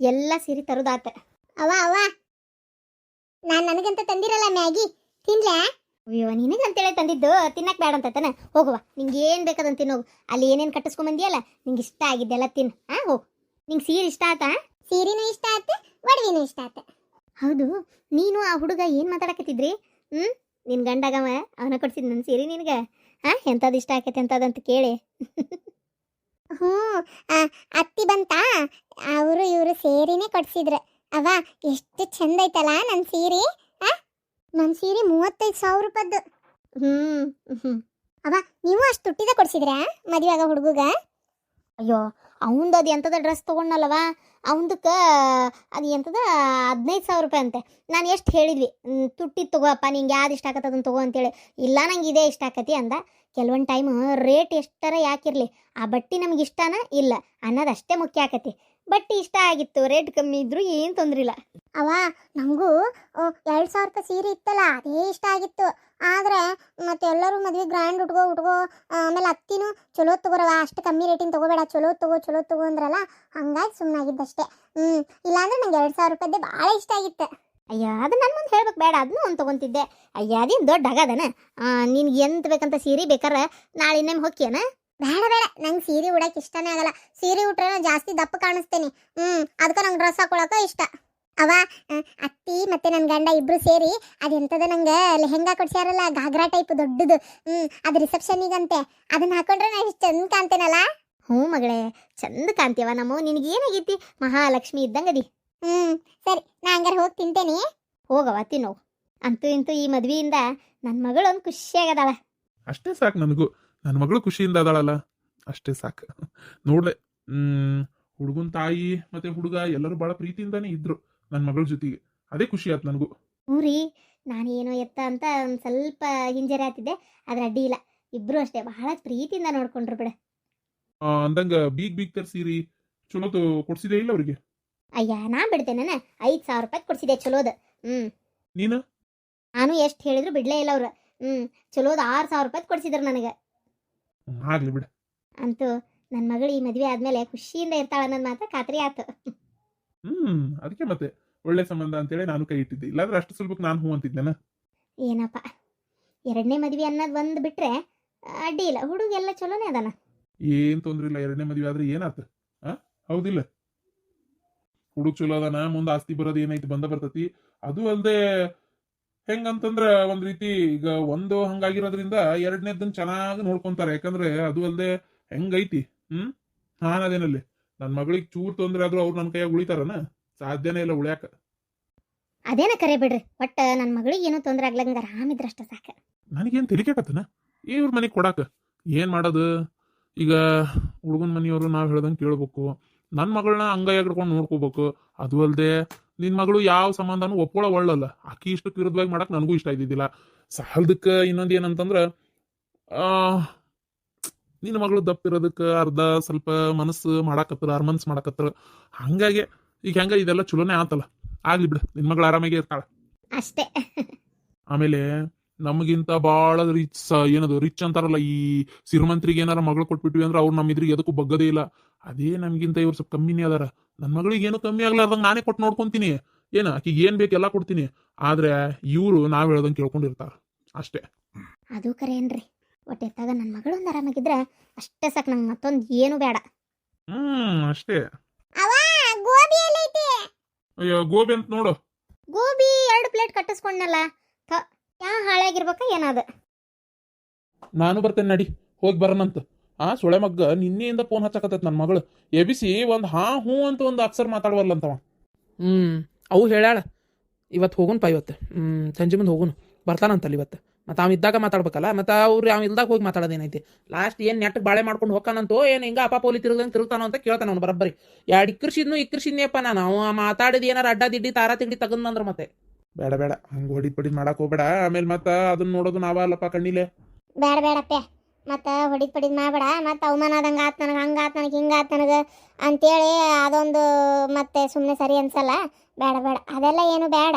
ಎಲ್ಲ ಸೀರೆ ತರೋದಾತ. ಅವ್ವ ಅವ್ವ ನಾನು ನನಗಂತ ತಂದಿರಲ್ಲ ಮ್ಯಾಗಿ ತಿನ್ಲಾ? ಅಯ್ಯೋ ನಿನಗಂತೇಳಿ ತಂದಿದ್ದು ತಿನ್ನಕ್ ಬೇಡ ಅಂತತಾನೆ. ಹೋಗುವ, ನಿಂಗೆ ಏನು ಬೇಕಾದಂತ ತಿನ್ನೋಗು. ಅಲ್ಲಿ ಏನೇನು ಕಟ್ಟಿಸ್ಕೊಂಬಂದಿಯಲ್ಲ ನಿಂಗೆ ಇಷ್ಟ ಆಗಿದ್ದೆಲ್ಲ ತಿನ್ನು. ಹೋಗು. ನಿಂಗೆ ಸೀರೆ ಇಷ್ಟ ಆತಾ? ಸೀರೆನೂ ಇಷ್ಟ ಆತ, ಒಡವೆನೂ ಇಷ್ಟ ಆತ. ಹೌದು, ನೀನು ಆ ಹುಡುಗ ಏನು ಮಾತಾಡಕತ್ತಿದ್ರಿ? ನಿನ್ನ ಗಂಡಗವ ಅವನ ಕೊಡ್ಸಿದ್ ನನ್ನ ಸೀರೆ ನಿನಗೆ. ಎಂಥದ್ದು ಇಷ್ಟ ಆಕೈತೆ ಅಂತದಂತ ಕೇಳಿ. ಹ್ಞೂ ಅತ್ತಿ ಬಂತಾ, ಅವರು ಇವರು ಸೇರಿನೇ ಕೊಡ್ಸಿದ್ರು. ಅವ್ವ ಎಷ್ಟು ಚಂದ ಐತಲ್ಲ ನನ್ನ ಸೀರೆ. ನನ್ನ ಸೀರೆ 35,000 ರೂಪಾಯ್ದು. ಅವ್ವ ನೀವು ಅಷ್ಟು ತುಟ್ಟಿದ ಕೊಡ್ಸಿದ್ರಾ ಮದುವೆ ಆಗೋ ಹುಡುಗ? ಅಯ್ಯೋ ಅವಂದು ಅದು ಎಂಥದ ಡ್ರೆಸ್ ತೊಗೊಂಡಲ್ಲವ, ಅವಂದಕ್ಕೆ ಅದು ಎಂಥದ 15,000 ರೂಪಾಯಿ ಅಂತೆ. ನಾನು ಎಷ್ಟು ಹೇಳಿದ್ವಿ, ತುಟ್ಟಿದ್ದು ತಗೋಪ್ಪ, ನಿಂಗೆ ಯಾವ್ದು ಇಷ್ಟ ಆಗತ್ತೆ ಅದನ್ನು ತಗೋ ಅಂತೇಳಿ. ಇಲ್ಲ ನಂಗೆ ಇದೇ ಇಷ್ಟ ಆಕತಿ ಅಂದ. ಕೆಲವೊಂದು ಟೈಮ್ ರೇಟ್ ಎಷ್ಟರ ಯಾಕಿರಲಿ, ಆ ಬಟ್ಟೆ ನಮ್ಗೆ ಇಷ್ಟನ ಇಲ್ಲ ಅನ್ನೋದು ಅಷ್ಟೇ ಮುಖ್ಯ ಆಕತಿ. ಬಟ್ಟೆ ಇಷ್ಟ ಆಗಿತ್ತು, ರೇಟ್ ಕಮ್ಮಿ ಇದ್ರೂ ಏನು ತೊಂದ್ರೆ ಇಲ್ಲ. ಅವ್ವ ನನಗೂ 2,000 ರೂಪಾಯಿ ಸೀರೆ ಇತ್ತಲ್ಲ ಅದೇ ಇಷ್ಟ ಆಗಿತ್ತು. ಆದರೆ ಮತ್ತೆ ಎಲ್ಲರೂ ಮದುವೆ ಗ್ರ್ಯಾಂಡ್ ಉಟ್ಕೋ ಆಮೇಲೆ ಅತ್ತಿನೂ ಚಲೋ ತಗೋರವ, ಅಷ್ಟು ಕಮ್ಮಿ ರೇಟಿನ ತಗೋಬೇಡ, ಚಲೋ ತಗೋ ಅಂದ್ರಲ್ಲ, ಹಂಗಾಗಿ ಸುಮ್ಮನಾಗಿದ್ದಷ್ಟೇ. ಇಲ್ಲಾಂದ್ರೆ ನಂಗೆ 2,000 ರೂಪಾಯಿದ್ದೆ ಭಾಳ ಇಷ್ಟ ಆಗಿತ್ತು. ಅಯ್ಯ ಅದು ನನ್ನ ಮುಂದೆ ಹೇಳ್ಬೇಕು ಬೇಡ, ಅದನ್ನೂ ಒಂದು ತೊಗೊತಿದ್ದೆ. ಅಯ್ಯ ಅದೇನು ದೊಡ್ಡ ಆಗದನ. ನಿನ್ಗೆ ಎಂತ ಬೇಕಂತ ಸೀರೆ ಬೇಕಾರೆ ನಾಳೆ ಇನ್ನೇನು ಹೋಗ್ಯನ? ಬೇಡ ನಂಗೆ ಸೀರೆ ಉಡಕ್ಕೆ ಇಷ್ಟನೇ ಆಗಲ್ಲ. ಸೀರೆ ಉಟ್ರೆ ಜಾಸ್ತಿ ದಪ್ಪ ಕಾಣಿಸ್ತೇನೆ. ಅದಕ್ಕೆ ನಂಗೆ ಡ್ರೆಸ್ ಹಾಕೊಳಕ ಇಷ್ಟ. ಅವ ಅತ್ತಿ ಮತ್ತೆ ನನ್ನ ಗಂಡ ಇಬ್ರು ಸೇರಿ ಅದೆಂತದ ನಂಗೆ ಲೆಹೆಂಗಾ ಕೊಡ್ಸ್ಯಾರಲ್ಲ, ಘಾಗ್ರಾ ಟೈಪ್ ದೊಡ್ಡದು. ಅದು ರಿಸೆಪ್ಷನಿಗಂತೆ. ಅದನ್ನ ಹಾಕೊಂಡ್ರೆ ನಾನು ಇಷ್ಟು ಚಂದ ಕಾಣ್ತೇನಲ್ಲ. ಹ್ಞೂ ಮಗಳೇ, ಚಂದ ಕಾಣ್ತೀವ. ನಮ್ಮ ನಿನಗೇನಾಗೈತಿ, ಮಹಾಲಕ್ಷ್ಮಿ ಇದ್ದಂಗದಿ. ಸರಿ, ನಾ ಹಂಗಾರೆ ಹೋಗಿ ತಿಂತೇನೆ. ಹೋಗವ ತಿನ್ನೋ. ಅಂತೂ ಇಂತೂ ಈ ಮದ್ವೆಯಿಂದ ನನ್ನ ಮಗಳು ಒಂದು ಖುಷಿಯಾಗದಾಳ. ಅಷ್ಟೇ ಸಾಕು ನನಗೂ. ನನ್ನ ಮಗಳು ಖುಷಿಯಿಂದ ಅದಾಳಲ್ಲ, ಅಷ್ಟೇ ಸಾಕು. ನೋಡ್ಲೆ, ಹುಡುಗನ ತಾಯಿ ಮತ್ತೆ ಹುಡುಗ ಎಲ್ಲರೂ ಬಹಳ ಪ್ರೀತಿಯಿಂದಾನೇ ಇದ್ರು ನನ್ನ ಮಗಳ ಜೊತೆಗೆ. ಅದೇ ಖುಷಿ ಆಯ್ತು ನನಗೂ. ಹ್ಞೂ ರೀ, ನಾನೇನೋ ಎತ್ತ ಅಂತ ಒಂದು ಸ್ವಲ್ಪ ಹಿಂಜರಿ ಆಗ್ತಿದ್ದೆ, ಆದ್ರೆ ಅಡ್ಡಿ ಇಲ್ಲ. ಇಬ್ರು ಅಷ್ಟೇ ಬಹಳ ಪ್ರೀತಿಯಿಂದ ನೋಡ್ಕೊಂಡ್ರು ಬಿಡ. ಅಂದಂಗ ಬೀಗ್ ತರ್ಸಿರಿ ಚಲೋದು ಕೊಡ್ಸಿದೆ ಇಲ್ಲ ಅವ್ರಿಗೆ? ಅಯ್ಯ ನಾ ಬಿಡ್ತೇನೆ, 5,000 ರೂಪಾಯಿ ಕೊಡ್ಸಿದೆ ಚಲೋದು. ನೀನು? ನಾನು ಎಷ್ಟು ಹೇಳಿದ್ರು ಬಿಡ್ಲೇ ಇಲ್ಲ ಅವ್ರು. ಚಲೋದು 6,000 ರೂಪಾಯಿ ಕೊಡ್ಸಿದ್ರು ನನಗೆ. ಆಗ್ಲಿ ಬಿಡ. ಅಂತೂ ನನ್ನ ಮಗಳು ಈ ಮದುವೆ ಆದ್ಮೇಲೆ ಖುಷಿಯಿಂದ ಇರ್ತಾಳ ಅನ್ನೋದು ಮಾತ್ರ ಖಾತ್ರಿ ಆಯ್ತು. ಅದಕ್ಕೆ ಮತ್ತೆ ಒಳ್ಳೆ ಸಂಬಂಧ ಅಂತೇಳಿ ನಾನು ಕೈ ಇಟ್ಟಿದ್ದೆ. ಇಲ್ಲಾಂದ್ರೆ ಅಷ್ಟು ಸುಲಭಕ್ಕೆ ನಾನು ಹೂ ಅಂತಿದ್ದೇನ? ಏನಪ್ಪ, 2ನೇ ಮದುವೆ ಅನ್ನೋದು ಒಂದು ಬಿಟ್ರೆ ಅಡ್ಡಿ ಇಲ್ಲ, ಹುಡುಗೆಲ್ಲ ಚಲೋನೇ ಅದಾನ. ಏನ್ ತೊಂದ್ರೆ ಇಲ್ಲ. 2ನೇ ಮದುವೆ ಆದ್ರೆ ಏನಾತ? ಹೌದಿಲ್ಲ? ಹುಡುಗ ಚಲೋ ಅದಾನ, ಮುಂದೆ ಆಸ್ತಿ ಬರೋದು ಏನೈತಿ ಬಂದ ಬರ್ತತಿ. ಅದು ಅಲ್ದೆ ಹೆಂಗಂತಂದ್ರ ಒಂದ್ ರೀತಿ ಈಗ ಒಂದು ಹಂಗಾಗಿರೋದ್ರಿಂದ 2ನೇದನ್ನ ಚೆನ್ನಾಗಿ ನೋಡ್ಕೊಂತಾರೆ. ಯಾಕಂದ್ರೆ ಅದು ಅಲ್ದೆ ಹೆಂಗೈತಿ. ಅದೇನಲ್ಲಿ ನನ್ ಮಗಳಿಗೆ ಚೂರ್ ತೊಂದ್ರೆ ಆದ್ರೂ ಅವ್ರು ನನ್ನ ಕೈಯಾಗ ಉಳಿತಾರನ? ಸಾಧ್ಯನೇ ಇಲ್ಲ ಉಳ್ಯಾಕ. ಅದೇನ ಕರೆ ಬಿಡ್ರಿ, ಒಟ್ಟ ನನ್ನ ಮಗಳಿಗೆ ಏನೂ ತೊಂದ್ರೆ ಆಗ್ಲಂಗ ಆರಾಮಿದ್ರಷ್ಟ ಸಾಕ. ನನಗೇನ್ ತಿಳಿಕತ್ತನ ಇವ್ರ ಮನೆಗೆ ಕೊಡಾಕ. ಏನ್ ಮಾಡೋದು ಈಗ? ಹುಡುಗನ ಮನೆಯವರು ನಾವ್ ಹೇಳ್ದಂಗೆ ಕೇಳ್ಬೇಕು, ನನ್ನ ಮಗಳನ್ನ ಅಂಗೈಯಾಗ ಹಿಡ್ಕೊಂಡು ನೋಡ್ಕೋಬೇಕು. ಅದು ಅಲ್ದೆ ನಿನ್ ಮಗಳು ಯಾವ ಸಂಬಂಧನೂ ಒಪ್ಪೋಳ ಒಳ್ಳಲ್ಲ. ಆಕಿ ಇಷ್ಟಕ್ಕೆ ವಿರುದ್ಧವಾಗಿ ಮಾಡಕ್ ನನಗೂ ಇಷ್ಟ ಇದ್ದಿದ್ದಿಲ್ಲ. ಸಾಲದಕ್ಕ ಇನ್ನೊಂದು ಏನಂತಂದ್ರ ನಿನ್ನ ಮಗಳು ದಪ್ಪಿರೋದಕ್ಕೆ ಅರ್ಧ ಸ್ವಲ್ಪ ಮನಸ್ಸು ಮಾಡಾಕತ್ತಾರ, ಅರ್ಮನ್ಸ್ ಮಾಡಾಕತ್ತಾರ. ಹಂಗಾಗಿ ಈಗ ಹೆಂಗ ಇದೆಲ್ಲ ಚಲೋನೇ ಆತಲ್ಲ. ಆಗ್ಲಿ ಬಿಡ, ನಿನ್ ಮಗಳು ಆರಾಮಾಗಿ ಇರ್ತಾಳ ಅಷ್ಟೇ. ಆಮೇಲೆ ನಮಗಿಂತ ಬಾಳ ಏನದು ರಿಚ್ ಅಂತಾರಲ್ಲ, ಈ ಸಿರಿಮಂತ್ರಿಗೆ ಏನಾರ ಮಗಳು ಕೊಟ್ಬಿಟ್ವಿ ಅಂದ್ರೆ ಅವ್ರು ನಮ್ಮ ಇದ್ರಿಗೆ ಎದಕ್ಕೂ ಬಗ್ಗದೇ ಇಲ್ಲ. ಅದೇ ನಮ್ಗಿಂತ ಇವ್ರು ಸ್ವಲ್ಪ ಕಮ್ಮಿನೇ ಅದಾರ. ನನ್ನ ಮಗಳಿಗೆ ಏನು ಕಮ್ಮಿ ಆಗ್ಲಾರ್ದಂಗ ನಾನೇ ಕೊಟ್ಟು ನೋಡ್ಕೊಂತೀನಿ. ಆಕಿಗೆ ಏನ್ ಬೇಕು ಎಲ್ಲ ಕೊಡ್ತೀನಿ. ಆದ್ರೆ ಇವ್ರು ನಾವ್ ಹೇಳ್ದಂಗೆ ಕೇಳ್ಕೊಂಡಿರ್ತಾರ ಅಷ್ಟೇ. ಅದು ಕರೆ ಏನ್ರಿ, ಒಟ್ಟೆತ್ತಾಗ ನನ್ನ ಮಗಳು ಒಂದು ಆರಾಮಾಗಿದ್ರೆ ಅಷ್ಟೇ ಸಾಕು, ನಂಗೆ ಮತ್ತೊಂದು ಏನು ಬೇಡ. ಅಷ್ಟೇ. ಗೋಬಿ ಎಲ್ಲೈತಿ? ಅಯ್ಯೋ ಗೋಬಿ ಅಂತ ನೋಡು. ಗೋಬಿ 2 ಪ್ಲೇಟ್ ಕಟ್ಟಿಸ್ಕೊಂಡಲ್ಲ, ಯಾ ಹಾಳಾಗಿರ್ಬೇಕ ಏನಾದ. ನಾನು ಬರ್ತೇನೆ ನಡಿ, ಹೋಗಿ ಬರೋಣಂತ. ಸೊಳೆ ಮಗ್ಗ ನಿನ್ನೆಯಿಂದ ಫೋನ್ ಹಚ್ಚಕತ್ತೈತ್ ನನ್ನ ಮಗಳು. ಎಬಿಸಿ ಒಂದು ಹೂ ಅಂತ ಒಂದು ಅಕ್ಷರ ಮಾತಾಡುವಲ್ಲಂತವ. ಅವು ಹೇಳ್ಯಾಳ ಇವತ್ತು ಹೋಗುಣಪ್ಪ, ಇವತ್ತು ಸಂಜೆ ಮುಂದೆ ಹೋಗುನು ಬರ್ತಾನಂತಲ್ಲ ಇವತ್ತು. ಮತ್ತು ಅವ ಇದ್ದಾಗ ಮಾತಾಡ್ಬೇಕಲ್ಲ, ಮತ್ತು ಅವ್ರು ಅವ ಇಲ್ದಾಗ ಹೋಗಿ ಮಾತಾಡೋದೇನೈತಿ. ಲಾಸ್ಟ್ ಏನು ನೆಟ್ಟಗೆ ಬಾಳೆ ಮಾಡ್ಕೊಂಡು ಹೋಗ್ಕಾನಂತೋ ಏನು ಹಿಂಗೆ ಅಪ್ಪ ಪೋಲಿ ತಿರುಗ್ತಾನೋ ಅಂತ ಕೇಳ್ತಾನ ಅವ್ನು ಬರಬ್ಬರಿ. 2 ಇಕ್ಕರ್ಸಿದ್ನೇಪ್ಪ ನಾನು. ಅವ ಮಾತಾಡಿದ ಏನಾರು ಅಡ್ಡ ದಿಡ್ಡಿ ತಾರಾ ತಿಂಡಿ ತಗಂದ್ರೆ ಮತ್ತೆ ಬೇಡ ಹಂಗೆ ಹೊಡಿದ್ ಮಾಡಕ್ ಹೋಗ್ಬೇಡ. ಆಮೇಲೆ ಮತ್ತೆ ಅದನ್ನ ನೋಡೋದು ನಾವಲ್ಲಪ್ಪ ಕಣ್ಣಿಲೆ. ಬೇಡಪ್ಪ, ಮತ್ತು ಹೊಡಿದ್ ಮಾಡಬೇಡ. ಮತ್ತು ಅವಮಾನ ಆದಂಗೆ ಆತ್ ನನಗೆ, ಹಂಗಾತ್ ನನಗೆ, ಹಿಂಗಾತ್ ನನಗೆ ಅಂತೇಳಿ ಅದೊಂದು ಮತ್ತೆ ಸುಮ್ಮನೆ ಸರಿ ಅನ್ಸಲ್ಲ. ಬೇಡ ಅದೆಲ್ಲ ಏನು ಬೇಡ.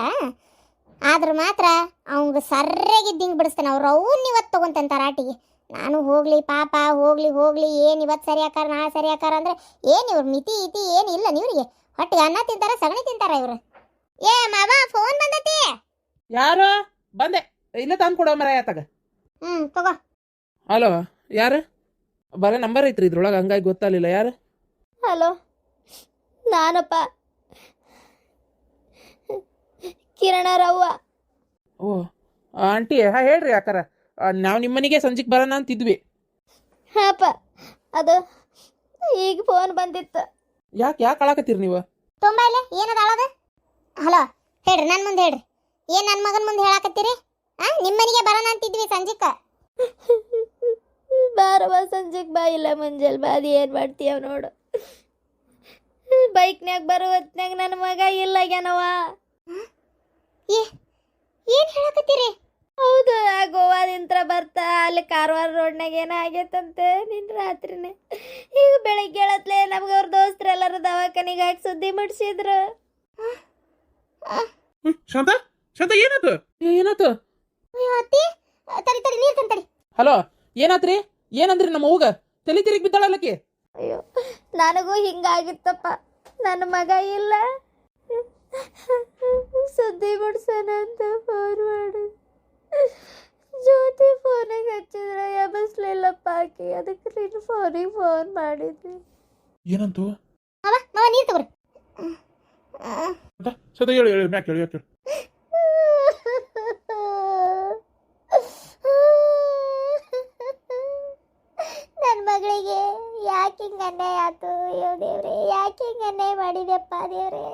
ಆದ್ರೆ ಮಾತ್ರ ಅವಂಗೆ ಸರ್ಯಾಗಿದ್ದಿಂಗೆ ಬಿಡಿಸ್ತೇನೆ. ಅವ್ನು ಇವತ್ತು ತೊಗೊಂತೇನೆ ತರಾಟಿಗೆ. ನಾನು ಹೋಗ್ಲಿ ಪಾಪ, ಹೋಗ್ಲಿ ಏನು ಇವತ್ತು ಸರಿ ಆಕಾರ ನಾಳೆ ಸರಿ ಆಕಾರ ಅಂದರೆ ಏನು ಇವ್ರ ಮಿತಿ ಇತಿ ಏನು ಇಲ್ಲ ನೀವ್ರಿಗೆ. ಹೊಟ್ಟಿಗೆ ಅನ್ನ ತಿಂತಾರ ಸಗಣಿ ತಿಂತಾರ ಇವ್ರು. ಏ ಮಾವ ಫೋನ್ ಬಂದತಿ. ಯಾರು ಬಂದೆ ಇಲ್ಲ ತಂದು ಕೊಡೋ ಮರ ಆತಾಗ. ತಗೋ. ಹಲೋ ಯಾರು? ಬರೀ ನಂಬರ್ ಐತ್ರಿ ಇದ್ರೊಳಗೆ, ಹಂಗಾಗಿ ಗೊತ್ತಾಗಲಿಲ್ಲ. ಯಾರು? ಹಲೋ, ನಾನಪ್ಪ ಕಿರಣರವ್ವ. ಓ ಆಂಟಿ, ಹಾಂ ಹೇಳ್ರಿ ಯಾಕಾರ. ನಾವು ನಿಮ್ಮ ಮನೆಗೆ ಸಂಜೆಗೆ ಬರೋಣ ಅಂತಿದ್ವಿ. ಹಾಪ, ಅದು ಈಗ ಫೋನ್ ಬಂದಿತ್ತು. ಯಾಕೆ ಅಳಾಕತ್ತೀರಿ ನೀವು? ತುಂಬ ಇಲ್ಲ ಏನದ ಅಳದ? ಹಲೋ ಹೇಳ್ರಿ, ನನ್ನ ಮುಂದೆ ಹೇಳ್ರಿ. ಏನ್ ನನ್ನ ಮಗನ ಮುಂದೆ ಹೇಳಾಕತ್ತೀರಿ? ನಿಮ್ಮ ಮನೆಗೆ ಬರೋಣ ಅಂತಿದ್ವಿ ಸಂಜಿಕ. ಬಾರವ ಸಂಜೆಗೆ ಬಾ, ಇಲ್ಲ ಮುಂಜಾನೆ ಬಾ. ಅದು ಏನು ಮಾಡ್ತೀಯ ನೋಡು. ಬೈಕ್ನ್ಯಾಗ ಬರೋ ಹೊತ್ನ್ಯಾಗ ನನ್ನ ಮಗ ಇಲ್ಲಾಗ್ಯಾನವ. ಏನ್ ಹೇಳಾಕತ್ತೀರಿ? ಹೌದು, ಆ ಗೋವಾದಿಂತ್ರ ಬರ್ತಾ ಅಲ್ಲಿ ಕಾರವಾರ ರೋಡ್ನಾಗ ಏನೋ ಆಗೈತಂತೆ ನಿನ್ನ ರಾತ್ರಿನೇ. ಈಗ ಬೆಳಿಗ್ಗೆ ಹೇಳತ್ಲೆ ನಮ್ಗೆ ಅವ್ರ ದೋಸ್ತರೆಲ್ಲರೂ ದವಾಖಾನಿಗೆ ಹಾಕಿ ಸುದ್ದಿ ಮುಟ್ಸಿದ್ರು. ಶಾಂತ ಶಾಂತ ಏನಾಯ್ತು? ಏನಾತು? ಅತ್ತಿ ತಡಿ ತಡಿ ನೀರ್ ತಂತಡಿ. ಹಲೋ ಏನಾತ್ರಿ? ಏನಂದ್ರಿ ನಮ್ಮ ಅವ್ಗ? ತಲೆ ತಿರುಗಿ ಬಿದ್ದಾಳಲ್ಲಕಿ. ಅಯ್ಯೋ, ನನಗೂ ಹಿಂಗಾಗಿತ್ತಪ್ಪ. ನನ್ನ ಮಗ ಇಲ್ಲ, ಸುದ್ದಿ ಮುಡ್ಸೋಣ ಅಂತ ಫೋನ್ ಮಾಡಿ ಜ್ಯೋತಿ ಫೋನಿಗೆ ಹಚ್ಚಿದ್ರೆ ಎಬ್ಬಿಸ್ಲಿಲ್ಲಪ್ಪ ಆಕಿ. ಅದಕ್ಕೆ ನಿನ್ನ ಫೋನಿಗೆ ಫೋನ್ ಮಾಡಿದ್ವಿ. ಏನಂತು? ಮಾವ ನೀರ್ ತಗೋರಿ. ಸದ ಹೇಳಿ ಹೇಳಿ ಮ್ಯಾಕ್ ಹೇಳಿ ಯಾಕೆ? ನನ್ನ ಮಗಳಿಗೆ ಯಾಕೆ ಹಿಂಗ ಅನ್ಯಾಯ ಆತು? ಅಯ್ಯೋ ದೇವ್ರೆ, ಯಾಕೆ ಹಿಂಗ ಅನ್ಯಾಯ ಮಾಡಿದೆಪ್ಪ ದೇವ್ರೆ.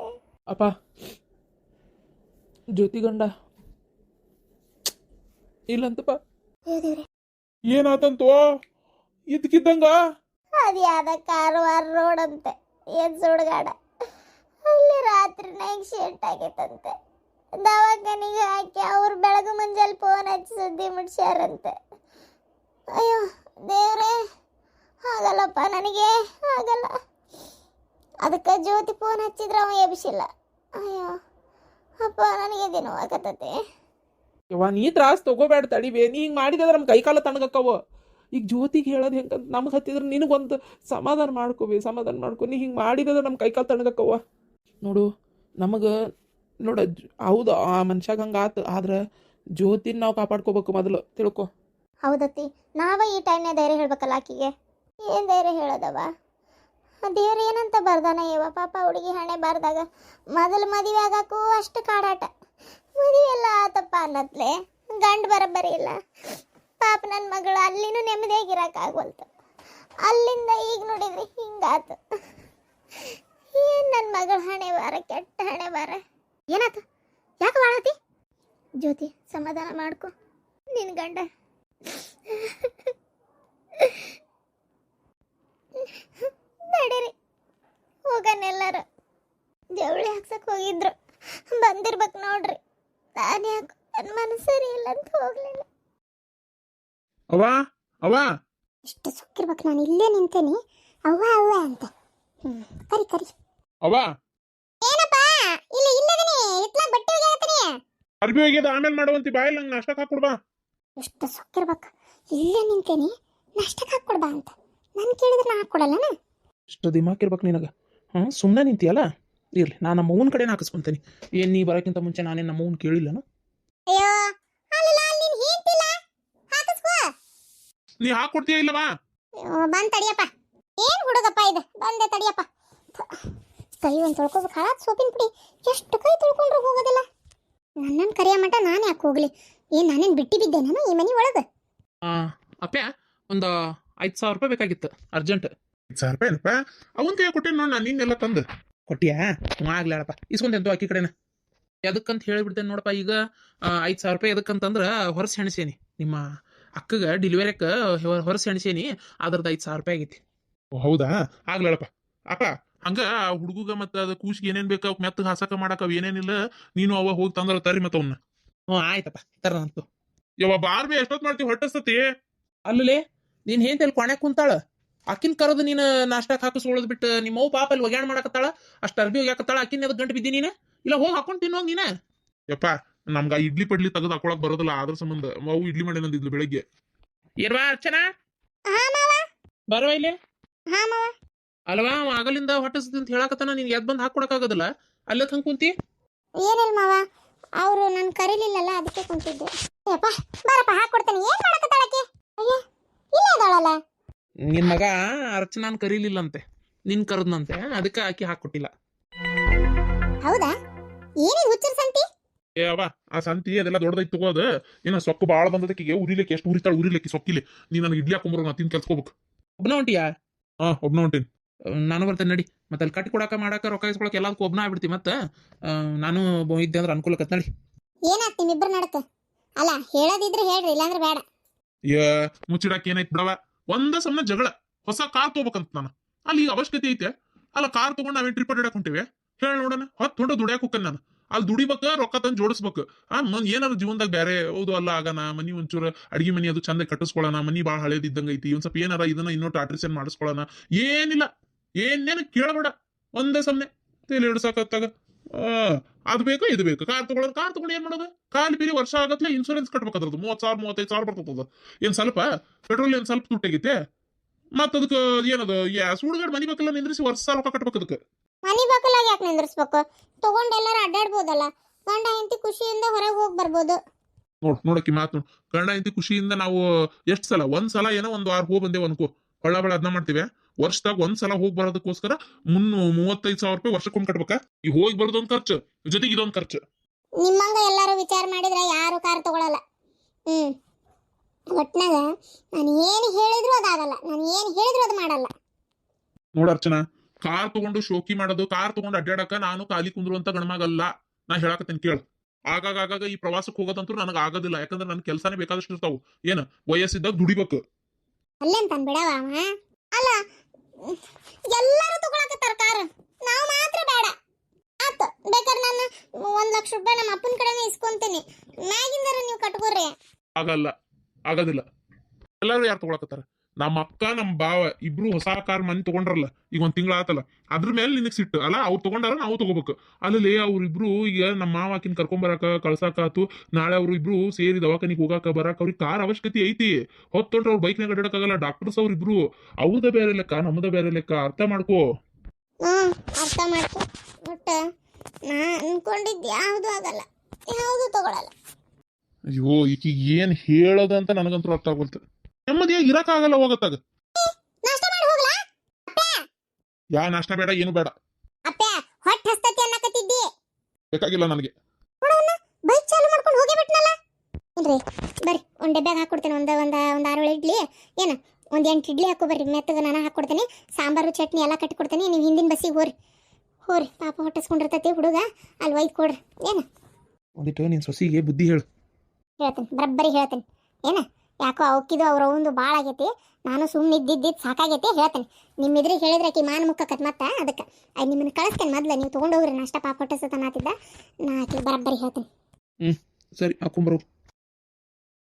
ಅಪ್ಪ ಜ್ಯೋತಿ ಗಂಡ ಇಲ್ಲಂತಪ್ಪ. ಅಯ್ಯೋ ದೇವ್ರೆ, ಏನಾತಂತು? ಇದ್ಕಿದ್ದಂಗ ಅದು ಯಾವ್ದ ಕಾರವಾರ ರೋಡ್ ಅಂತೆ, ಏನ್ ಸುಡ್ಗಾಡ. ಅಲ್ಲಿ ರಾತ್ರಿ ಆಕ್ಸಿಡೆಂಟ್ ಆಗೈತಂತೆ. ದವಾಖಾನಿಗೆ ಹಾಕಿ ಅವ್ರು ಬೆಳಗ್ಗೆ ಮುಂಜಾನೆ ಫೋನ್ ಹಚ್ಚಿ ಸುದ್ದಿ ಮುಟ್ಸ್ಯಾರಂತೆ. ಅಯ್ಯೋ ದೇವ್ರೆ, ಆಗಲ್ಲಪ್ಪ, ನನಗೆ ಆಗಲ್ಲ. ಅದಕ್ಕೆ ಜ್ಯೋತಿ ಫೋನ್ ಹಚ್ಚಿದ್ರೆ ಅವ ಎಬ್ಸಿಲ್ಲ. ಅಯ್ಯೋ ಅಪ್ಪ, ನನಗೆ ದಿನವಾಗತ್ತತೆ. ಯವ್ವ ನೀ ತ್ರಾಸ ತಗೋಬೇಡ, ತಡಿಬೇ. ನೀ ಹಿಂಗೆ ಮಾಡಿದ್ರೆ ನಮ್ಮ ಕೈಕಾಲ ತಣ್ಣಗಕ್ಕವ. ಈಗ ಜ್ಯೋತಿಗೆ ಹೇಳೋದು ಹೆಂಗಂತ ನಮ್ಗೆ ಹತ್ತಿದ್ರೆ ನಿನಗೊಂದು ಸಮಾಧಾನ ಮಾಡ್ಕೋಬೇ, ಸಮಾಧಾನ ಮಾಡ್ಕೊ. ನೀ ಹಿಂಗೆ ಮಾಡಿದ್ರೆ ನಮ್ಮ ಕೈಕಾಲು ತಣ್ಣಗಕ್ಕವ. ನೋಡು ನಮಗೆ ನೋಡು, ಹೌದು ಆ ಮನುಷ್ಯಾಗ ಹಂಗೆ ಆತು. ಆದ್ರೆ ಜ್ಯೋತಿನ ನಾವು ಕಾಪಾಡ್ಕೋಬೇಕು ಮೊದಲು, ತಿಳ್ಕೊ. ಹೌದತ್ತಿ, ನಾವ ಈ ಟೈಮ್ನಾಗ ಧೈರ್ಯ ಹೇಳ್ಬೇಕಲ್ಲ ಆಕಿಗೆ. ಏನು ಧೈರ್ಯ ಹೇಳೋದವ? ದೇವ್ರ ಏನಂತ ಬರ್ದಾನ ಇವ ಪಾಪ ಹುಡುಗಿ ಹಣೆ ಬಾರ್ದಾಗ. ಮೊದಲು ಮದುವೆ ಆಗಾಕು ಅಷ್ಟು ಕಾಡಾಟ, ಮದುವೆ ಎಲ್ಲ ಆತಪ್ಪ ಅನ್ನತ್ಲೆ ಗಂಡು ಬರಬ್ಬರಿ ಇಲ್ಲ. ಪಾಪ ನನ್ನ ಮಗಳು ಅಲ್ಲಿನೂ ನೆಮ್ಮದಿಯಾಗಿರೋಕ್ಕಾಗವಲ್ತು. ಅಲ್ಲಿಂದ ಈಗ ನೋಡಿದ್ರಿ ಹಿಂಗಾತು. ಏನು ನನ್ನ ಮಗಳ ಹಣೆ ಬಾರ, ಕೆಟ್ಟ ಹಣೆ ಬಾರ. ಏನಾತು? ಯಾಕೆ ಮಾಡತಿ? ಜ್ಯೋತಿ ಸಮಾಧಾನ ಮಾಡ್ಕೊ, ನಿನ್ನ ಗಂಡ ನಡೀರಿ ಹೋಗನೆಲ್ಲರ. ಜವಳಿ ಹಾಕ್ಸಕ್ ಹೋಗಿದ್ರು, ಬಂದಿರ್ಬೇಕು ನೋಡ್ರಿ. ನಾನು ಯಾಕೆ ನನ್ನ ಮನಸ್ಸು ಸರಿ ಇಲ್ಲ ಅಂತ ಹೋಗ್ಲಿಲ್ಲ. ಅವ ಅವ ಇಷ್ಟು ಸುಕ್ಕಿರ್ಬೇಕು, ನಾನು ಇಲ್ಲೇ ನಿಂತೇನಿ ಅವ್ವ ಅವ್ವ ಅಂತ. ಕರಿ ಕರಿ. ಅವ ಏನಪ್ಪ? ಇಲ್ಲ ಇಲ್ಲದನಿ ಇತ್ಲ ಬಟ್ಟೆ ಒಗೆಯತ್ತೀನಿ. ಅರ್ಬಿ ಹೋಗ್ಯದ ಆಮೇಲೆ ಮಾಡುವಂತಿ ಬಾಯಲ್ಲಿ ನಂಗೆ ನಾಷ್ಟಕ್ಕೆ ಹಾಕೊಡ್ಬಾ. ಎಷ್ಟು ಸುಕ್ಕಿರ್ಬೇಕು, ಇಲ್ಲೇ ನಿಂತೇನಿ ನಾಷ್ಟಕ್ಕೆ ಹಾಕ್ಕೊಡ್ಬಾ ಅಂತ. ನಾನು ಕೇಳಿದ್ರೆ ನಾ ಹಾಕ್ಕೊಡಲ್ಲನ? ಇಷ್ಟು ದಿಮಾಕ್ ಇರ್ಬೇಕು ನಿನಗೆ. ಸುಮ್ಮನೆ ನಿಂತಿಯಲ್ಲ, ಇರಲಿ ನಾನು ನಮ್ಮ ಅವ್ನ ಕಡೆನ ಹಾಕಿಸ್ಕೊಂತೀನಿ. ಏನು ನೀ ಬರೋಕ್ಕಿಂತ ಮುಂಚೆ ನಾನೇನು ನಮ್ಮ ಅವ್ನ ಕೇಳಿಲ್ಲನ? ಅಯ್ಯೋ ಅಲ್ಲ, ನೀನು ಹೇಳ್ತಿಲ್ಲ ಹಾಕಿಸ್ಕೋ. ನೀ ಹಾಕೊಡ್ತೀಯ ಇಲ್ಲವಾ? ಬಂದ್ ತಡಿಯಪ್ಪ. ಏನ್ ಹುಡುಗಪ್ಪ ಇದು, ಬಂದೆ ತಡಿಯಪ್ಪ. ಕೈ ಒಂದು ತೊಳ್ಕೊಬೇಕು. ಹಾಳಾದ ಸೋಪಿನ ಪುಡಿ ಎಷ್ಟು ಕೈ ತೊಳ್ಕೊಂಡ್ರು ಹೋಗೋದಿಲ್ಲ. ನನ್ನನ್ನು ಕರೆಯ ಮಟ ನಾನು ಯಾಕೆ ಹೋಗ್ಲಿ? ಏನು ನಾನೇನು ಬಿಟ್ಟು ಬಿದ್ದೆ ನಾನು ಈ ಮನೆ ಒಳಗೆ? ಅಪ್ಪ ಒಂದು 5,000 ರೂಪಾಯಿ ಬೇಕಾಗಿತ್ತು, ಅರ್ಜೆಂಟ್. 5,000 ರೂಪಾಯಿ ಏನಪ್ಪ? ಅವನ್ ಕೈ ಕೊಟ್ಟೆ ನೋಡ್ ನಾನು ನಿನ್ನೆಲ್ಲ ತಂದು ಕೊಟ್ಟಿಯಾ? ಆಗ್ಲಾಳಪ್ಪ, ಇಸ್ಕೊಂಡೆಂತು ಅಕ್ಕಿ ಕಡೆನ. ಎದಕ್ಕಂತ ಹೇಳಿಬಿಡ್ತೇನೆ ನೋಡಪ್ಪ. ಈಗ 5,000 ರೂಪಾಯಿ ಎದಕ್ಕಂತಂದ್ರೆ ಹೊರಸು ಹೆಣಸೇನಿ, ನಿಮ್ಮ ಅಕ್ಕಗೆ ಡೆಲಿವರಿಕ್ಕೆ ಹೊರಸು ಹೆಣಸೇನಿ. ಅದ್ರದ್ದು 5,000 ರೂಪಾಯಿ ಆಗೈತಿ. ಹೌದಾ? ಆಗ್ಲಾಳಪ್ಪ. ಅಪ್ಪ ಹಂಗ ಹುಡುಗ ಮತ್ತ ಅದ ಕೂಸಿಗೆ ಏನೇನ್ ಬೇಕು ಅವ್ಕ ಮೆತ್ತಗೆ ಹಾಸಕ ಮಾಡಕ ಏನೇನಿಲ್ಲ, ನೀನು ಅವ ಹೋಗಿ ತಂದ್ರ ತರಿ ಮತ್ತ ಅವನ್ನ. ಆಯ್ತಪ್ಪ ತರಂತು. ಯವ್ವ ಬಾರ್ಬಿ ಎಷ್ಟೊತ್ ಮಾಡ್ತೀವಿ, ಹೊಟ್ಟಸ್ತತಿ. ಅಲ್ಲೇ ನೀನ್ ಏನ್ ಕೊನೆ ಕುಂತಾಳ, ಅಕ್ಕಿನ ಕರೋದು ನೀನು ನಾಷ್ಟಾಕ್ ಹಾಕಿಸ್ಕೊಳ್ಳೋದು ಬಿಟ್ಟು ನಿಮ್ಮವ್ ಪಾಪ ಅಲ್ಲಿ ಒಗ್ಯಾಣ ಮಾಡಕತ್ತಾಳ. ಅಷ್ಟು ಅರ್ಬಿ ಒಗ್ಯಾಕತ್ತಾಳ, ಅಕ್ಕಿನ ಅದ್ ಗಂಟು ಬಿದ್ದಿ ನೀನು. ಇಲ್ಲ ಹೋಗಿ ಹಾಕೊಂಡು ತಿನ್ನೋಂಗ್ ನೀನ. ಯಪ್ಪ ನಮ್ಗ ಇಡ್ಲಿ ಪಡ್ಲಿ ತೆಗೆದು ಹಾಕೊಳಕ್ ಬರೋದಿಲ್ಲ, ಅದ್ರ ಸಂಬಂಧ ಅವು ಇಡ್ಲಿ ಮಾಡಿ ನಂದಿದ್ಲು ಬೆಳಗ್ಗೆ. ಇರ್ವಾ ಅರ್ಚನಾ, ಹಾ ಮಾವ. ಬರುವ ಇಲ್ಲಿ. ಹಾ ಮಾವ. ಅಲ್ವಾ ಅವ ಆಗಲಿಂದ ಹೊಟ್ಟಸ್ತಿ ಅಂತ ಹೇಳಕತ್ತಾನ ನೀನ್ ಎದ್ ಬಂದ್ ಹಾಕೊಡಕ್ಕಾಗದಲ್ಲ ಅಲ್ಲೇ ಹಂಗ್ ಕುಂತಿ. ಏನಿಲ್ಲ ಮಾವ, ಅವರು ನನ್ನ ಕರೀಲಿಲ್ಲಲ್ಲ ಅದಕ್ಕೆ ಕುಂತಿದ್ದೆ. ಅಯ್ಯಪ್ಪ ಬಾರಪ್ಪ ಹಾಕೊಡ್ತೇನೆ. ಏನ್ ಮಾಡಕತ್ತಾಳಕ್ಕೆ? ಅಯ್ಯ ಇಲ್ಲೇ ಇದ್ದಾಳಲ್ಲ. ನಿನ್ ಮಗ ಅರ್ಚನಾನ್ ಕರೀಲಿಲ್ಲಂತೆ, ನಿನ್ ಕರದ್ನಂತೆ, ಅದಕ್ಕೆ ಆಕಿ ಹಾಕೊಟ್ಟಿಲ್ಲ. ಹೌದಾ? ಏನಿದ್ ಹುಚ್ಚರ್ ಸಂತಿ? ಏ ಅವ ಆ ಸಂತಿ ಅದೆಲ್ಲ ದೊಡ್ಡದೈತ್ ತಗೋದು. ಏನ ಸೊಕ್ಕು ಬಾಳ ಬಂದದಕ್ಕಿಗೆ ಉರಿಲಿಕ್ಕೆ ಎಷ್ಟು ಉರಿತಾಳ ಉರಿಲಿಕ್ಕೆ ಸೊಕ್ಕಿಲಿ. ನೀ ನನಗೆ ಇಡ್ಲಿ ಹಾಕೊಂಬರೋ ನಾ ತಿನ್ ಕೆಲ್ಸ್ಕೋಬೇಕು. ಒಬ್ನ ಹೊಂಟಿಯಾ? ಒಬ್ನ ಹೊಂಟೇನಿ. ನಾನು ಬರ್ತೇನೆ ನಡಿ. ಮತ್ತೆ ಅಲ್ಲಿ ಕಟ್ಟಿ ಕೊಡಾಕ ಮಾಡಾಕ ರೊಕ್ಕ ಇಸ್ಕೊಳಕ್ ಎಲ್ಲದಕ್ಕೂ ಒಬ್ನ ಆಗ್ಬಿಡ್ತಿ. ಮತ್ತೆ ನಾನು ಇದ್ದೆ ಅಂದ್ರೆ ಅನುಕೂಲಕತ್ ನಡಿ. ಏನಾತ್ ನಿಮ್ಮಿಬ್ರ ನಡಕ? ಅಲ್ಲ ಹೇಳೋದಿದ್ರೆ ಹೇಳ್ರಿ, ಇಲ್ಲಾಂದ್ರೆ ಬೇಡ. ಏ ಮುಚ್ಚಿಡಾಕ ಏನೈತ್ ಬಿಡವ. ಒಂದ ಸಮನ ಜಗಳ. ಹೊಸ ಕಾರ್ ತಗೋಬೇಕಂತ ನಾನು. ಅಲ್ಲಿ ಈಗ ಅವಶ್ಯಕತೆ ಐತೆ. ಅಲ್ಲ ಕಾರ್ ತಗೊಂಡು ನಾವೇನ್ ಟ್ರಿಪ್ ಅಡ್ಡಾಡಕ್ ಹೊಂಟೇವೆ? ಹೇಳ ನೋಡೋಣ. ಹೊತ್ತು ಹೊಂಟ ದುಡಿಯಾಕ ಹೋಗ್ತಾನೆ ನಾನು. ಅಲ್ಲಿ ದುಡಿಬೇಕ, ರೊಕ್ಕ ತಂದು ಜೋಡಿಸ್ಬೇಕು. ಏನಾದ್ರು ಜೀವನದಾಗ ಬೇರೆ ಹೌದು ಅಲ್ಲ ಆಗನ ಮನಿ ಒಂಚೂರು ಅಡಿಗೆ ಮನಿ ಅದು ಚಂದ ಕಟ್ಟಿಸ್ಕೊಳ್ಳೋಣ. ಮನಿ ಭಾಳ ಹಳೇದಿದ್ದಂಗ ಐತಿ. ಒಂದ್ ಸ್ವಲ್ಪ ಏನಾರ ಇದನ್ನ ಇನ್ನೊಟ್ಟು ಆಲ್ಟ್ರೇಷನ್ ಮಾಡಿಸ್ಕೊಳ್ಳೋಣ. ಏನಿಲ್ಲ, ಏನೇನು ಕೇಳಬೇಡ. ಒಂದೇ ಸಮನೆ ತೇಲಿ ಹಿಡ್ಸಾಕತ್ತಾಗ ಅದು ಬೇಕು ಇದು ಬೇಕು. ಕಾರ್ ತಗೊಳ್ಳೋದು, ಕಾರ್ ತಗೊಂಡು ಏನ್ ಮಾಡೋದು? ಕಾಲ್ ಬೀರಿ ವರ್ಷ ಆಗತ್ಲೆ ಇನ್ಶೂರೆನ್ಸ್ ಕಟ್ಬೇಕಾದ್ರದ್ದು 30,000 35,000 ಬರ್ತದ. ಏನ್ ಸ್ವಲ್ಪ ಪೆಟ್ರೋಲ್ ಏನ್ ಸ್ವಲ್ಪ ತುಟ್ಟಾಗೈತೆ? ಮತ್ತ ಅದಕ್ಕೆ ಏನದು ಸುಡುಗಾಡ್ ಮನಿ ಬೇಕಲ್ಲ ನಿಂದ್ರಿಸಿ ವರ್ಷ ರೊಕ್ಕ ಕಟ್ಬೇಕು ಅದಕ್ಕೆ. ಮನಿ ಬಾಕಲಾಗ ಯಾಕೆ ನಿಂದ್ರಿಸ್ಬೇಕು? ತಗೊಂಡ್ ಎಲ್ಲಾರು ಅಡ್ಡಾಡ್ಬೋದಲ್ಲ. ಗಂಡ ಹೆಂಡತಿ ಖುಷಿಯಿಂದ ಹೊರಗೆ ಹೋಗಿ ಬರ್ಬೋದು. ನೋಡಕ್ಕಿ ಮಾತು ನೋಡು. ಗಂಡ ಇಂತಿ ಖುಷಿಯಿಂದ ನಾವು ಎಷ್ಟು ಸಲ ಒಂದ್ ಏನೋ ಒಂದ್ ವಾರ ಹೋಗಿ ಬಂದೇವ್ ಅನ್ಕೋ. ಹೊಳ್ಳ ಬಳ ಅದನ್ನ ಮಾಡ್ತೀವಿ. ವರ್ಷದಾಗ ಒಂದ್ಸಲ ಹೋಗಿ ಬರೋದಕ್ಕೋಸ್ಕರ 35,000 ರೂಪಾಯಿ ವರ್ಷಕ್ಕೊಮ್ಮೆ ಕಟ್ಬೇಕಾ? ಈಗ ಹೋಗಿ ಬರೋದೊಂದ್ ಖರ್ಚು, ಜೊತೆಗೆ ಇದೊಂದ್ ಖರ್ಚು. ನಿಮ್ಮಂಗ ಎಲ್ಲಾರು ವಿಚಾರ ಮಾಡಿದ್ರೆ ಯಾರು ಕಾರ್ ತಗೊಳಲ್ಲ. ಒಟ್ನಾಗ ನಾನು ಏನು ಹೇಳಿದ್ರು ಅದಾಗಲ್ಲ, ನಾನು ಏನು ಹೇಳಿದ್ರು ಅದು ಮಾಡಲ್ಲ. ನೋಡ ಅರ್ಚನಾ, ಕಾರ್ ತಗೊಂಡು ಶೋಕಿ ಮಾಡೋದು, ಕಾರ್ ತಗೊಂಡು ಅಡ್ಡಾಡಕ ನಾನು ಖಾಲಿ ಕುಂದ್ರುವಂತ ಗಣಮಾಗಲ್ಲ. ನಾ ಹೇಳಕತ್ತೇನೆ ಕೇಳು. ಆಗಾಗ ಈ ಪ್ರವಾಸಕ್ಕೆ ಹೋಗೋದಂತೂ ನನಗೆ ಆಗೋದಿಲ್ಲ. ಯಾಕಂದ್ರೆ ನನ್ ಕೆಲಸನೇ ಬೇಕಾದಷ್ಟು ಇರ್ತಾವು. ಏನ ವಯಸ್ಸಿದ್ದಾಗ ದುಡಿಬೇಕು. ಅಲ್ಲೇಂತ ಬಿಡವ ಅವ. ಅಲ್ಲ ಎಲ್ಲರೂ ತಗೊಳಕತ್ತಾರ ಕಾರ್, ನಾವು ಮಾತ್ರ ಬೇಡ. ಆತು ಬೇಕಾದ್ರೆ ನಾನು 1,00,000 ರೂಪಾಯಿ ನಮ್ಮ ಅಪ್ಪನ ಕಡೆನೇ ಇಸ್ಕೊಂತೀನಿ. ಮ್ಯಾಗಿಂದಾರ ನೀವು ಕಟ್ಕೋರಿ. ಆಗೋದಿಲ್ಲ. ಎಲ್ಲರೂ ಯಾರು ತಗೊಳಕತ್ತಾರ? ನಮ್ಮ ಅಕ್ಕ ನಮ್ಮ ಬಾವ ಇಬ್ರು ಹೊಸ ಕಾರ್ ಮನೆ ತಗೊಂಡ್ರಲ್ಲ, ಈಗ ಒಂದ್ ತಿಂಗಳ ಆತಲ್ಲ. ಅದ್ರ ಮೇಲೆ ನಿನಗ್ ಸಿಟ್ಟು ಅಲ್ಲ? ಅವ್ರು ತಗೊಂಡಾರ, ನಾವು ತಗೋಬೇಕು. ಅಲ್ಲಿ ಅವ್ರಿಬ್ರು ಈಗ ನಮ್ಮ ಮಾವಾಕಿನ ಕರ್ಕೊಂಬರಾಕ ಕಳ್ಸಾಕಾತು. ನಾಳೆ ಅವ್ರು ಇಬ್ರು ಸೇರಿ ದವಾಖಾನಿಗೆ ಹೋಗಾಕ ಬರಾಕ ಅವ್ರಿಗೆ ಕಾರ್ ಅವಶ್ಯಕತೆ ಐತಿ. ಹೊತ್ತೊಂಡ್ರೆ ಅವ್ರು ಬೈಕ್ನಾಗ ಅಡ್ಡಾಡಕ್ಕಾಗಲ್ಲ. ಡಾಕ್ಟರ್ಸ್ ಅವ್ರಿಬ್ರು. ಅವ್ರದ ಬೇರೆ ಲೆಕ್ಕ, ನಮ್ಮದ ಬೇರೆ ಲೆಕ್ಕ. ಅರ್ಥ ಮಾಡ್ಕೋ. ಅರ್ಥ ಮಾಡ್ಕೊ. ಒಟ್ಟ ನಾ ಅನ್ಕೊಂಡಿದ್ದು ಯಾವುದು ಆಗಲ್ಲ, ಯಾವುದು ತಗೊಳಲ್ಲ. ಅಯ್ಯೋ ಈಕಿಗೆ ಏನ್ ಹೇಳೋದಂತ ನನಗಂತೂ ಅರ್ಥ ಆಗೋಲ್ತ. ನೆಮ್ಮದಿಯಾಗಿ ಇರಕ್ಕಾಗಲ್ಲ ಹೋಗತ್ತಾಗ. ನಾಷ್ಟ ಮಾಡಿ ಹೋಗ್ಲಾ? ಯಾ ನಾಷ್ಟ ಬೇಡ, ಏನು ಬೇಡ. ಅಪ್ಪ ಹೊಟ್ಟೆ ಹಸ್ತತಿ ಅನ್ನಕತ್ತಿದ್ದಿ. ಬೇಕಾಗಿಲ್ಲ ನನಗೆ. ಬೈಕ್ ಚಾಲು ಮಾಡ್ಕೊಂಡು ಹೋಗೇ ಬಿಟ್ನಲ್ಲ. ಇಲ್ರಿ ಬರ್ರಿ, ಒಂದ್ ಡಬ್ಬ್ಯಾಗ ಹಾಕೊಡ್ತೇನೆ. ಒಂದ್ 6 ಇಡ್ಲಿ, ಏನ ಒಂದ್ 8 ಇಡ್ಲಿ ಹಾಕೋ ಬರ್ರಿ. ಮೆತ್ತಗ ನಾನು ಹಾಕೊಡ್ತೇನೆ. ಸಾಂಬಾರು ಚಟ್ನಿ ಎಲ್ಲ ಕಟ್ಟಿ ಕೊಡ್ತೇನೆ. ನೀವು ಹಿಂದಿನ ಬಸ್ಸಿಗೆ ಹೋರಿ ಪಾಪ ಹೊಟ್ಟಿಸ್ಕೊಂಡಿರ್ತೈತಿ ಹುಡುಗ. ಅಲ್ಲಿ ಒಯ್ದು ಕೊಡ್ರಿ. ಏನ ಒಂದಿಟ್ಟು ನಿನ್ ಸೊಸಿಗೆ ಬುದ್ಧಿ ಹೇಳು. ಹೇಳ್ತೇನೆ, ಬರಬ್ಬರಿ ಹೇಳ್ತೇನೆ. ಏನ ಯಾಕೋ ಅವಕ್ಕಿದು ಅವ್ರ ಒಂದು ಭಾಳ ಆಗೈತಿ. ನಾನು ಸುಮ್ಮನೆ ಇದ್ದಿದ್ದು ಸಾಕಾಗೈತಿ. ಹೇಳ್ತೇನೆ, ನಿಮ್ಮ ಎದುರಿಗೆ ಹೇಳಿದ್ರೆ ಆಕಿ ಮಾನ ಮುಕ್ಕಕತ್ ಮತ್ತೆ. ಅದಕ್ಕೆ ನಿಮ್ಮನ್ನ ಕಳಿಸ್ತೇನೆ. ಮೊದ್ಲು ನೀವು ತೊಗೊಂಡು ಹೋಗ್ರಿ ನಾಷ್ಟ. ಪಾಪ ಹೊಟ್ಟಿಸ್ತತ ನಾತಿದ್ದ. ನಾ ಆಕಿ ಬರಬ್ಬರಿ ಹೇಳ್ತೇನೆ. ಸರಿ ಹಾಕೊಂಬರು.